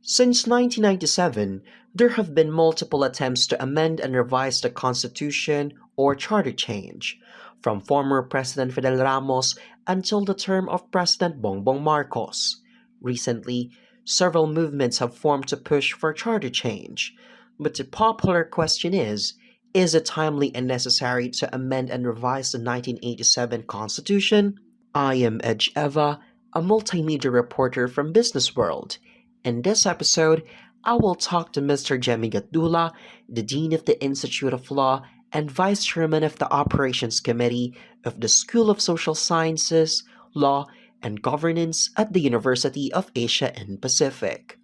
Since 1997, there have been multiple attempts to amend and revise the Constitution or charter change, from former President Fidel Ramos until the term of President Bongbong Marcos. Recently, several movements have formed to push for charter change, but the popular question is it timely and necessary to amend and revise the 1987 Constitution? I am Edge Eva, a multimedia reporter from BusinessWorld. In this episode, I will talk to Mr. Jemy Gatdula, the Dean of the Institute of Law and Vice Chairman of the Operations Committee of the School of Social Sciences, Law, and Governance at the University of Asia and Pacific.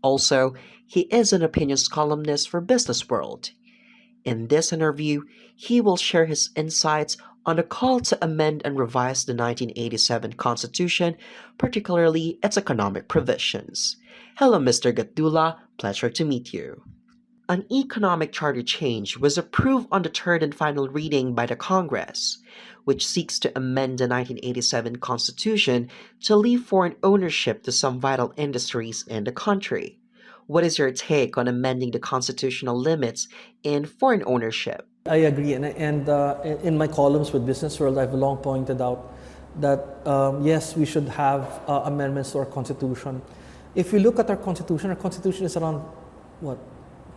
Also, he is an opinions columnist for BusinessWorld. In this interview, he will share his insights on the call to amend and revise the 1987 Constitution, particularly its economic provisions. Hello, Mr. Gatdula. Pleasure to meet you. An economic charter change was approved on the third and final reading by the Congress, which seeks to amend the 1987 Constitution to leave foreign ownership to some vital industries in the country. What is your take on amending the constitutional limits in foreign ownership? I agree, and in my columns with BusinessWorld, I've long pointed out that yes, we should have amendments to our Constitution. If we look at our Constitution is around,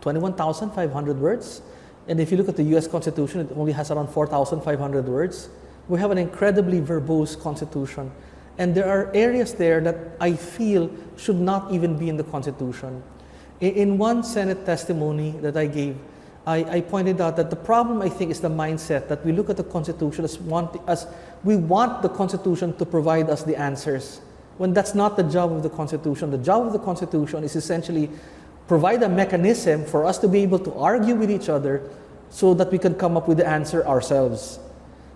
21,500 words? And if you look at the US Constitution, it only has around 4,500 words. We have an incredibly verbose Constitution. And there are areas there that I feel should not even be in the Constitution. In one Senate testimony that I gave, I pointed out that the problem, I think, is the mindset that we look at the Constitution as we want the Constitution to provide us the answers, when that's not the job of the Constitution. The job of the Constitution is essentially provide a mechanism for us to be able to argue with each other so that we can come up with the answer ourselves.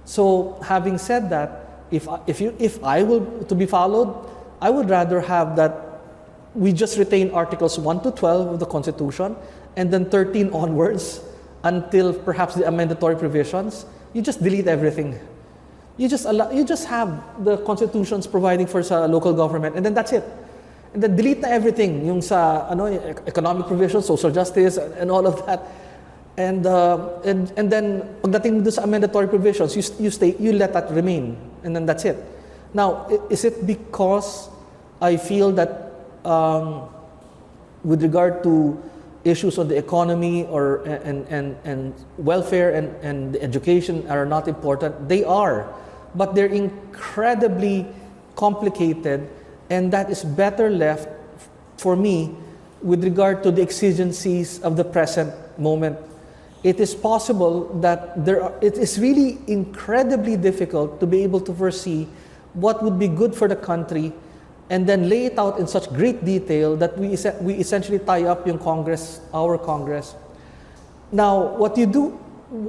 So having said that, if I will to be followed, I would rather have that we just retain Articles 1 to 12 of the Constitution, and then 13 onwards until perhaps the amendatory provisions. You just delete everything. You just have the constitutions providing for sa local government, and then that's it. And then delete na everything, yung sa economic provisions, social justice, and all of that. And then pagdating do sa amendatory provisions, you let that remain, and then that's it. Now, is it because I feel that with regard to issues on the economy or and welfare and education are not important? They are, but they're incredibly complicated, and that is better left for me with regard to the exigencies of the present moment. It is possible that it is really incredibly difficult to be able to foresee what would be good for the country and then lay it out in such great detail that we essentially tie up yung our Congress. Now, what you do,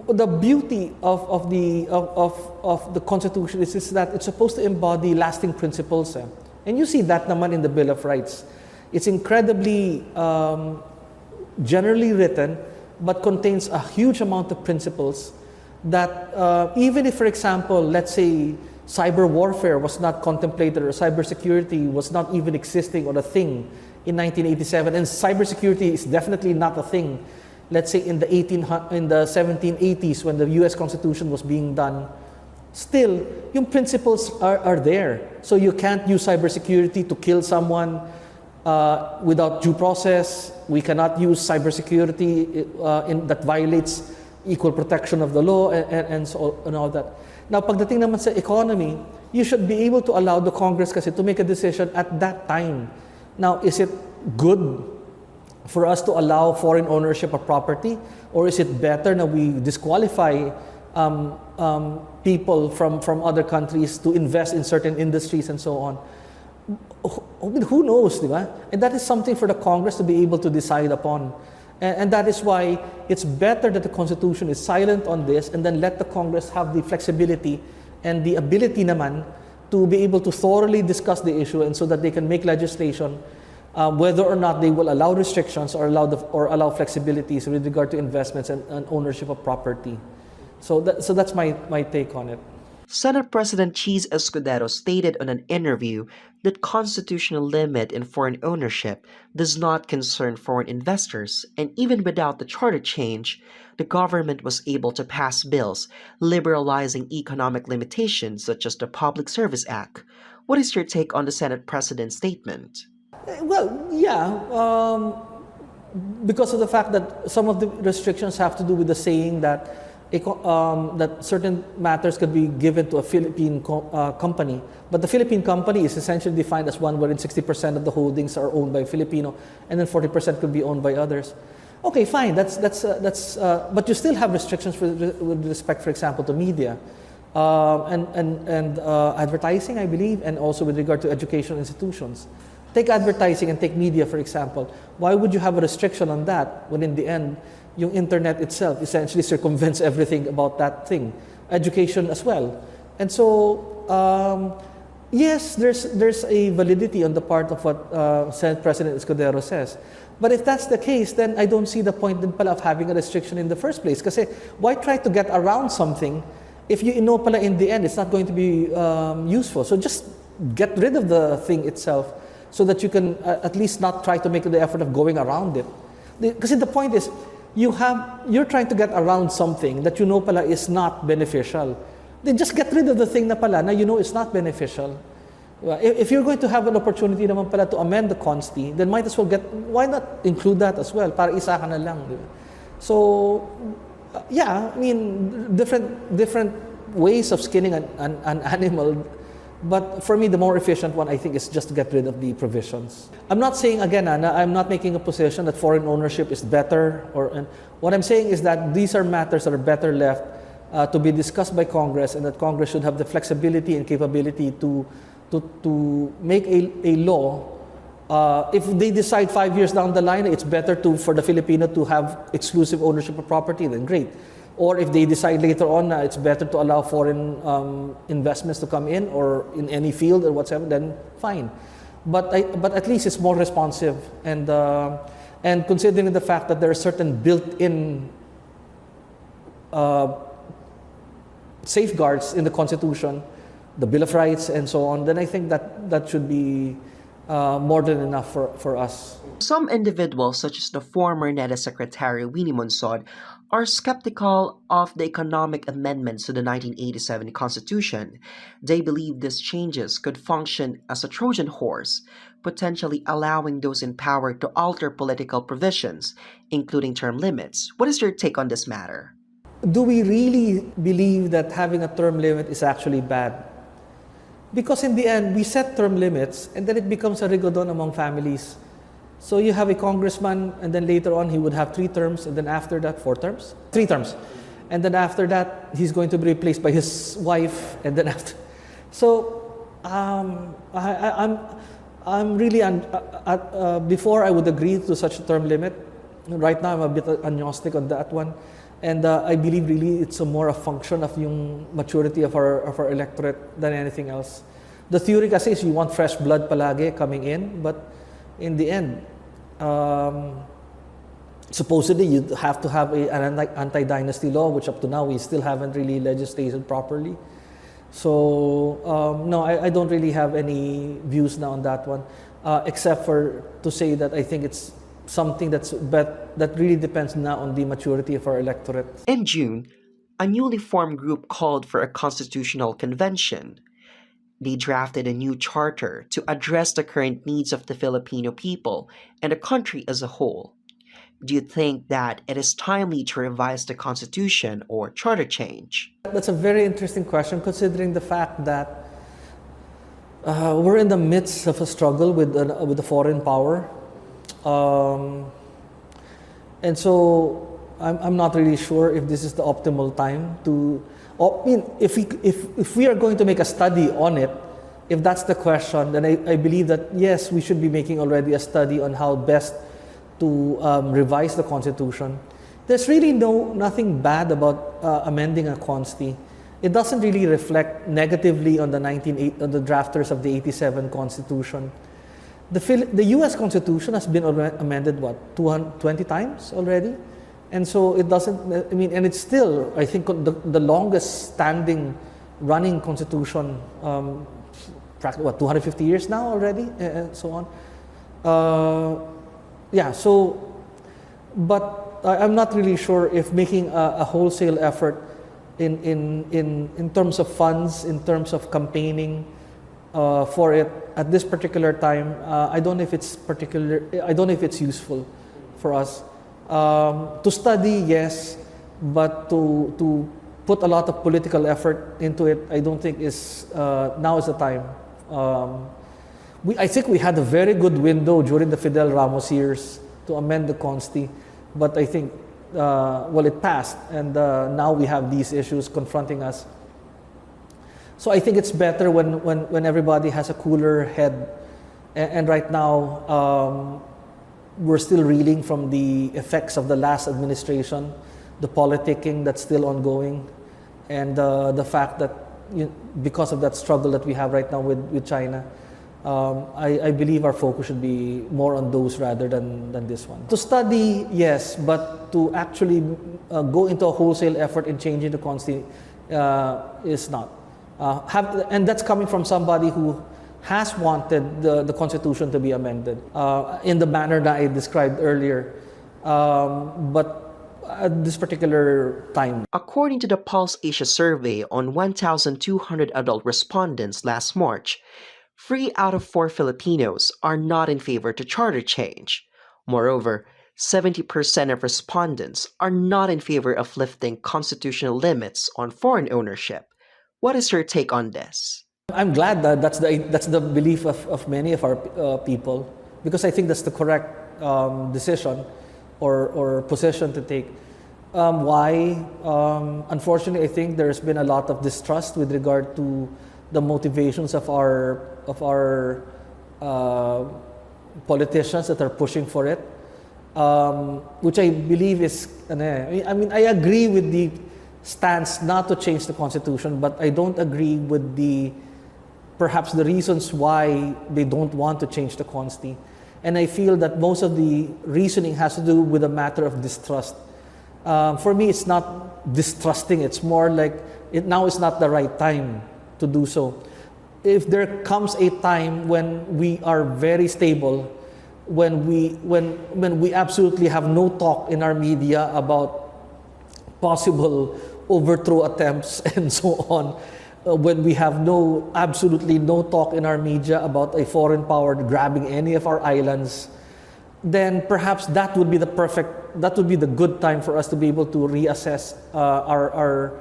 the beauty of the Constitution is that it's supposed to embody lasting principles. And you see that naman in the Bill of Rights. It's incredibly generally written, but contains a huge amount of principles that even if, for example, let's say cyber warfare was not contemplated or cybersecurity was not even existing or a thing in 1987, and cybersecurity is definitely not a thing, let's say in the 1780s when the US Constitution was being done, still, yung principles are there. So you can't use cybersecurity to kill someone without due process. We cannot use cybersecurity that violates equal protection of the law and all that. Now, pagdating naman sa economy, you should be able to allow the Congress kasi to make a decision at that time. Now, is it good for us to allow foreign ownership of property, or is it better that we disqualify people from other countries to invest in certain industries and so on? Who knows, di ba? And that is something for the Congress to be able to decide upon. And that is why it's better that the Constitution is silent on this and then let the Congress have the flexibility and the ability naman to be able to thoroughly discuss the issue, and so that they can make legislation whether or not they will allow restrictions or allow flexibilities with regard to investments and ownership of property. So that's my take on it. Senate President Cheese Escudero stated on an interview that constitutional limit in foreign ownership does not concern foreign investors, and even without the charter change, the government was able to pass bills liberalizing economic limitations such as the Public Service Act. What is your take on the Senate President's statement? Well, yeah, because of the fact that some of the restrictions have to do with the saying that that certain matters could be given to a Philippine company, but the Philippine company is essentially defined as one wherein 60% of the holdings are owned by Filipino, and then 40% could be owned by others. Okay, fine. But you still have restrictions with respect, for example, to media and advertising, I believe, and also with regard to educational institutions. Take advertising and take media, for example. Why would you have a restriction on that when in the end, yung internet itself essentially circumvents everything about that thing? Education as well. And so, yes, there's a validity on the part of what Senate President Escudero says. But if that's the case, then I don't see the point din pala of having a restriction in the first place. Kasi why try to get around something if you know pala in the end it's not going to be useful? So just get rid of the thing itself so that you can at least not try to make the effort of going around it. Because the point is, you're trying to get around something that you know pala is not beneficial. Then just get rid of the thing na pala na you know is not beneficial. If you're going to have an opportunity naman pala to amend the consti, then might as well why not include that as well? Para isa ka na lang. Diba? So, yeah, I mean, different ways of skinning an animal. But for me, the more efficient one, I think, is just to get rid of the provisions. I'm not saying, again, I'm not making a position that foreign ownership is better. And what I'm saying is that these are matters that are better left to be discussed by Congress, and that Congress should have the flexibility and capability to make a law. If they decide 5 years down the line, it's better for the Filipino to have exclusive ownership of property, then great. Or if they decide later on it's better to allow foreign investments to come in or in any field or whatever, then fine. But at least it's more responsive, and considering the fact that there are certain built-in safeguards in the Constitution, the Bill of Rights, and so on, then I think that should be more than enough for us. Some individuals, such as the former NEDA Secretary Winnie Monsod, are skeptical of the economic amendments to the 1987 Constitution. They believe these changes could function as a Trojan horse, potentially allowing those in power to alter political provisions, including term limits. What is your take on this matter? Do we really believe that having a term limit is actually bad? Because in the end, we set term limits, and then it becomes a rigodon among families. So you have a congressman, and then later on he would have 3 terms, and then after that 4 terms? 3 terms. And then after that, he's going to be replaced by his wife, and then after. So I'm really, before I would agree to such a term limit. Right now I'm a bit agnostic on that one. And I believe really it's more a function of yung maturity of our electorate than anything else. The theory kasi is you want fresh blood palagi coming in, but in the end, supposedly you have to have an anti-dynasty law, which up to now we still haven't really legislated properly. So no, I don't really have any views now on that one, except for to say that I think it's something that really depends now on the maturity of our electorate. In June, a newly formed group called for a constitutional convention. They drafted a new charter to address the current needs of the Filipino people and the country as a whole. Do you think that it is timely to revise the Constitution or charter change? That's a very interesting question, considering the fact that we're in the midst of a struggle with a foreign power. And so I'm not really sure if this is the optimal time to. I mean, if we are going to make a study on it, if that's the question, then I believe that yes, we should be making already a study on how best to revise the Constitution. There's really nothing bad about amending a consti. It doesn't really reflect negatively on the drafters of the '87 Constitution. The U.S. Constitution has been amended, 220 times already? And so it doesn't, I mean, and it's still, I think, the longest standing running constitution, 250 years now already, and so on. Yeah, so, but I'm not really sure if making a wholesale effort in terms of funds, in terms of campaigning for it at this particular time, I don't know if it's useful for us. To study, yes, but to put a lot of political effort into it, I don't think now is the time. I think we had a very good window during the Fidel Ramos years to amend the Consti, but I think, it passed, and now we have these issues confronting us. So I think it's better when everybody has a cooler head, and right now we're still reeling from the effects of the last administration, the politicking that's still ongoing, and the fact that because of that struggle that we have right now with China, I believe our focus should be more on those rather than this one. To study, yes, but to actually go into a wholesale effort in changing the Constitution is not. And that's coming from somebody who has wanted the Constitution to be amended in the manner that I described earlier. But at this particular time. According to the Pulse Asia survey on 1,200 adult respondents last March, 3 out of 4 Filipinos are not in favor to charter change. Moreover, 70% of respondents are not in favor of lifting constitutional limits on foreign ownership. What is your take on this? I'm glad that that's the belief of many of our people, because I think that's the correct decision or position to take. Why? Unfortunately, I think there's been a lot of distrust with regard to the motivations of our politicians that are pushing for it, which I believe is. I agree with the stance not to change the Constitution, but I don't agree with perhaps the reasons why they don't want to change the Consti. And I feel that most of the reasoning has to do with a matter of distrust. For me, it's not distrusting. It's more like now is not the right time to do so. If there comes a time when we are very stable, when we absolutely have no talk in our media about possible overthrow attempts and so on, when we have absolutely no talk in our media about a foreign power grabbing any of our islands, then perhaps that would be the good time for us to be able to reassess our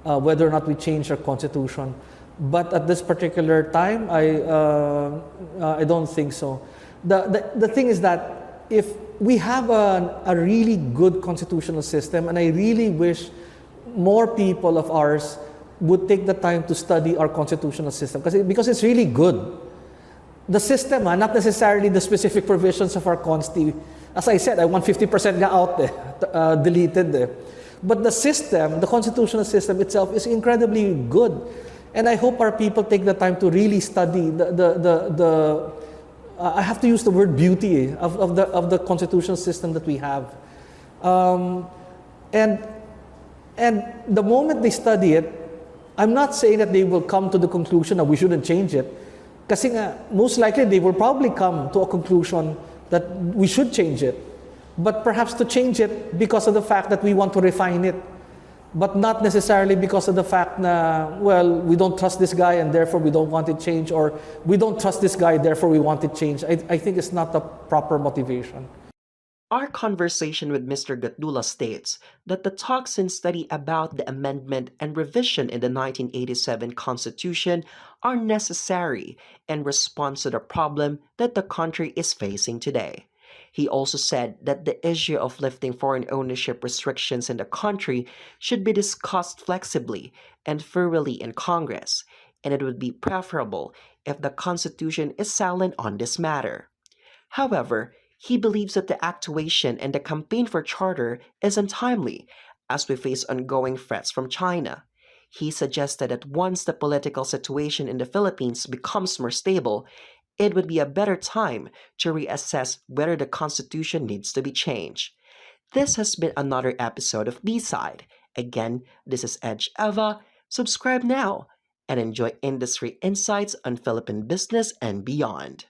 whether or not we change our constitution. But at this particular time, I don't think so. The thing is that if we have a really good constitutional system, and I really wish more people of ours would take the time to study our constitutional system, because it's really good. The system, not necessarily the specific provisions of our Consti. As I said, I want 50% nga out there, deleted there. But the system, the constitutional system itself is incredibly good. And I hope our people take the time to really study I have to use the word beauty of the constitutional system that we have. And the moment they study it, I'm not saying that they will come to the conclusion that we shouldn't change it. Kasi nga, most likely they will probably come to a conclusion that we should change it. But perhaps to change it because of the fact that we want to refine it. But not necessarily because of the fact that, we don't trust this guy and therefore we don't want it changed, or we don't trust this guy, therefore we want it changed. I think it's not the proper motivation. Our conversation with Mr. Gatdula states that the talks and study about the amendment and revision in the 1987 Constitution are necessary in response to the problem that the country is facing today. He also said that the issue of lifting foreign ownership restrictions in the country should be discussed flexibly and thoroughly in Congress, and it would be preferable if the Constitution is silent on this matter. However, he believes that the actuation and the campaign for charter is untimely, as we face ongoing threats from China. He suggested that once the political situation in the Philippines becomes more stable, it would be a better time to reassess whether the Constitution needs to be changed. This has been another episode of B-Side. Again, this is Edge Eva. Subscribe now and enjoy industry insights on Philippine business and beyond.